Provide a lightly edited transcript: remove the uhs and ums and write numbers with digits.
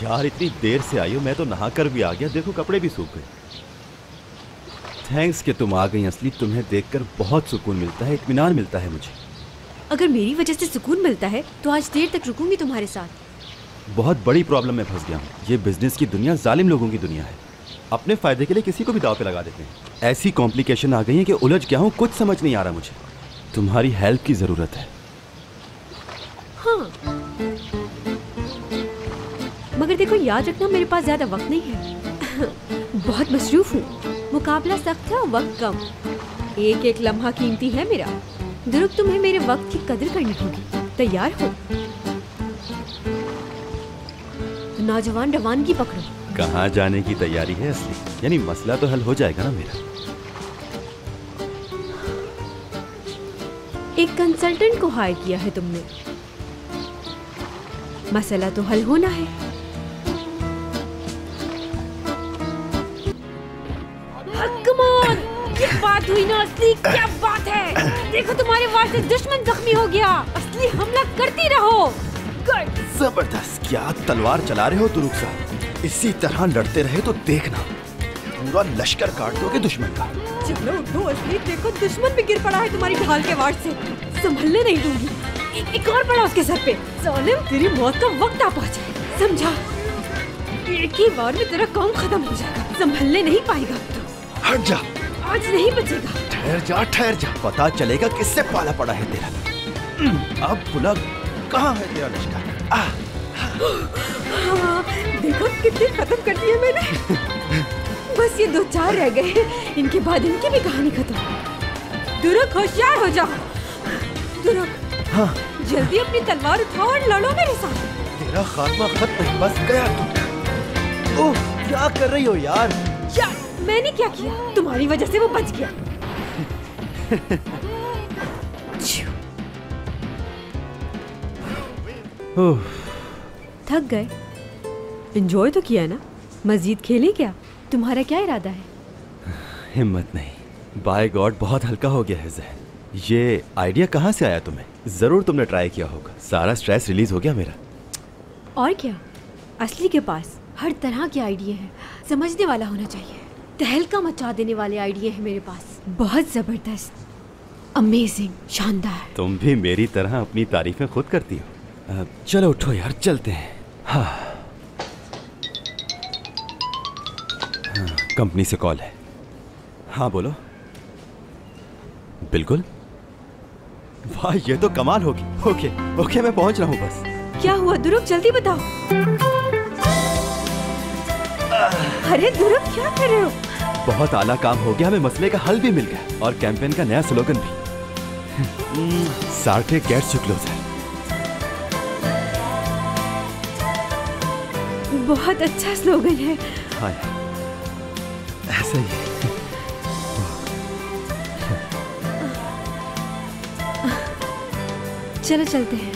यार इतनी देर से आई हो, मैं तो नहा कर भी आ गया, देखो कपड़े भी सूख गए। थैंक्स कि तुम आ गई असली, तुम्हें देखकर बहुत सुकून मिलता है, इत्मीनान मिलता है मुझे। अगर मेरी वजह से सुकून मिलता है तो आज देर तक रुकूंगी तुम्हारे साथ। बहुत बड़ी प्रॉब्लम में फंस गया हूँ। ये बिजनेस की दुनिया जालिम लोगों की दुनिया है, अपने फायदे के लिए किसी को भी दाव पे लगा देते हैं। ऐसी कॉम्प्लिकेशन आ गई है कि उलझ गया हूँ, कुछ समझ नहीं आ रहा मुझे। तुम्हारी हेल्प की जरूरत है। हाँ, मगर देखो याद रखना मेरे पास ज्यादा वक्त नहीं है। बहुत मसरूफ हूँ, मुकाबला सख्त है और वक्त कम। एक एक लम्हा कीमती है मेरा। दुरुक, तुम्हें मेरे वक्त की कदर करनी होगी। तैयार हो? नौजवान रवानगी पकड़ो। कहाँ जाने की तैयारी है असली? यानी मसला तो हल हो जाएगा ना मेरा? एक कंसल्टेंट को हायर किया है तुमने, मसला तो हल होना है। कमान, ये बात हुई ना असली, क्या बात है? देखो तुम्हारे वार से दुश्मन जख्मी हो गया। असली हमला करती रहो। जबरदस्त। क्या तलवार चला रहे हो तुरुक साहब? इसी तरह लड़ते रहे तो देखना पूरा लश्कर काट दोगे दुश्मन का। चलो उठो असली, देखो दुश्मन भी गिर पड़ा है तुम्हारी ढाल के वार से। संभलने नहीं दूंगी। एक और पड़ा उसके सर पे। जालिम, तेरी मौत का वक्त आ पहुंचा है, समझा? एक ही बार में तेरा काम खत्म हो जाएगा, संभलने नहीं पाएगा तो। हट जा, आज नहीं बचेगा। ठहर जा, पता चलेगा किससे पाला पड़ा है तेरा। अब बुला, कहाँ है तेरा लश्कर? हाँ, देखो कितने खत्म कर दिए मैंने। बस ये 2-4 रह गए, इनके बाद इनकी भी कहानी खत्म। दुरुक, होशियार हो जाओ। दुरुक, हाँ, जल्दी अपनी तलवार उठाओ और लड़ो मेरे साथ। तेरा खात्मा खत नहीं, बस गया तू। ओह, क्या कर रही हो यार? क्या? मैंने क्या किया? तुम्हारी वजह से वो बच गया। थक गए? एंजॉय तो किया ना? मजीद खेलें क्या? तुम्हारा क्या इरादा है? हिम्मत नहीं, बाय गॉड बहुत हल्का हो गया है जहन। ये आइडिया कहाँ से आया तुम्हें? जरूर तुमने ट्राई किया होगा। सारा स्ट्रेस रिलीज हो गया मेरा। और क्या, असली के पास हर तरह के आइडिया हैं। समझने वाला होना चाहिए। तहलका मचा देने वाले आइडिया हैं मेरे पास। बहुत जबरदस्त, अमेजिंग, शानदार। तुम भी मेरी तरह अपनी तारीफें खुद करती हो। चलो उठो यार, चलते हैं। हाँ, कंपनी से कॉल है। हाँ बोलो। बिल्कुल। वाह, ये तो कमाल होगी। ओके, मैं पहुंच रहा हूँ बस। क्या हुआ दुरुक, जल्दी बताओ। अरे दुरुक, क्या कर रहे हो? बहुत आला काम हो गया, हमें मसले का हल भी मिल गया और कैंपेन का नया स्लोगन भी। सार्टे गेट्स यू क्लोजर। बहुत अच्छा स्लोगन है। हाँ, ऐसा ही है। चलो चलते हैं।